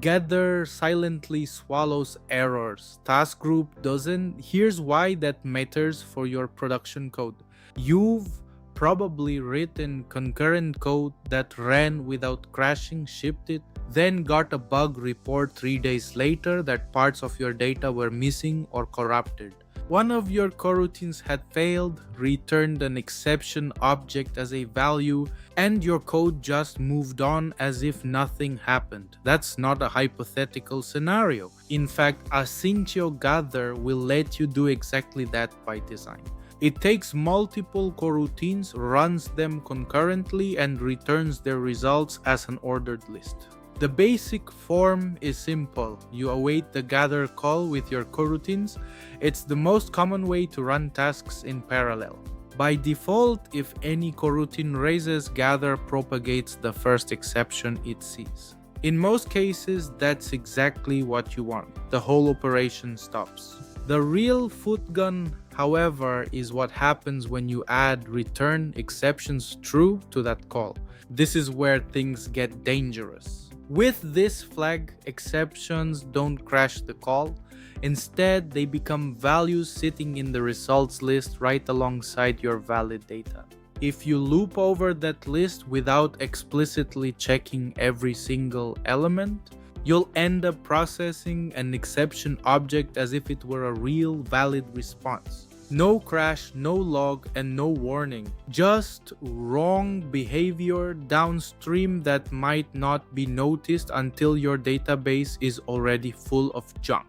Gather silently swallows errors. TaskGroup doesn't. Here's why that matters for your production code. You've probably written concurrent code that ran without crashing, shipped it, then got a bug report 3 days later that parts of your data were missing or corrupted. One of your coroutines had failed, returned an exception object as a value, and your code just moved on as if nothing happened. That's not a hypothetical scenario. In fact, asyncio.gather will let you do exactly that by design. It takes multiple coroutines, runs them concurrently, and returns their results as an ordered list. The basic form is simple. You await the gather call with your coroutines. It's the most common way to run tasks in parallel. By default, if any coroutine raises, gather propagates the first exception it sees. In most cases, that's exactly what you want. The whole operation stops. The real footgun, however, is what happens when you add return exceptions true to that call. This is where things get dangerous. With this flag, exceptions don't crash the call. Instead, they become values sitting in the results list right alongside your valid data. If you loop over that list without explicitly checking every single element, you'll end up processing an exception object as if it were a real valid response. No crash, no log, and no warning. Just wrong behavior downstream that might not be noticed until your database is already full of junk.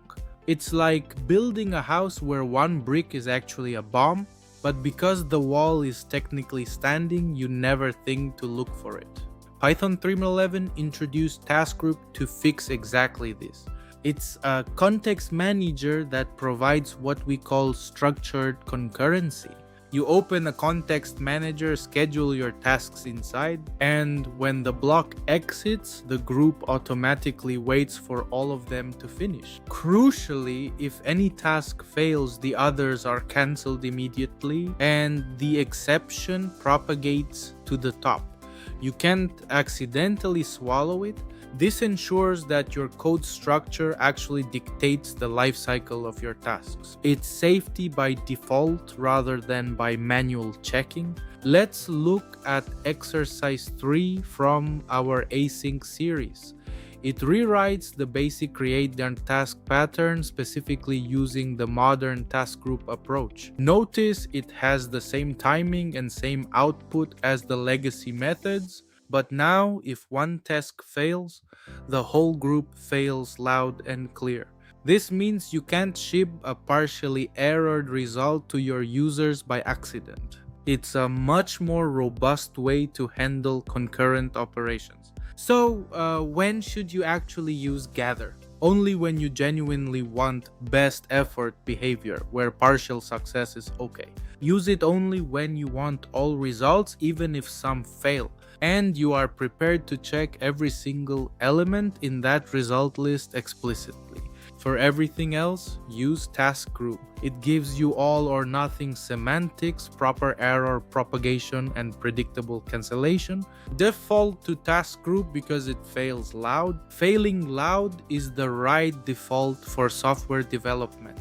It's like building a house where one brick is actually a bomb, but because the wall is technically standing, you never think to look for it. Python 3.11 introduced TaskGroup to fix exactly this. It's a context manager that provides what we call structured concurrency. You open a context manager, schedule your tasks inside, and when the block exits, the group automatically waits for all of them to finish. Crucially, if any task fails, the others are cancelled immediately, and the exception propagates to the top. You can't accidentally swallow it. This ensures that your code structure actually dictates the lifecycle of your tasks. It's safety by default rather than by manual checking. Let's look at exercise 3 from our async series. It rewrites the basic create and task pattern, specifically using the modern task group approach. Notice it has the same timing and same output as the legacy methods, but now if one task fails, the whole group fails loud and clear. This means you can't ship a partially errored result to your users by accident. It's a much more robust way to handle concurrent operations. So, when should you actually use gather? Only when you genuinely want best effort behavior, where partial success is okay. Use it only when you want all results, even if some fail, and you are prepared to check every single element in that result list explicitly. For everything else, use TaskGroup. It gives you all or nothing semantics, proper error propagation, and predictable cancellation. Default to TaskGroup because it fails loud. Failing loud is the right default for software development.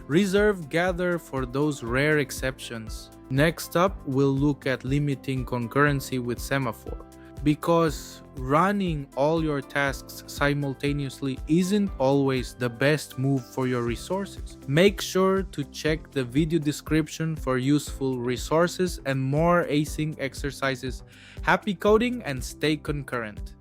Reserve gather for those rare exceptions. Next up, we'll look at limiting concurrency with semaphore. Because running all your tasks simultaneously isn't always the best move for your resources. Make sure to check the video description for useful resources and more async exercises. Happy coding and stay concurrent.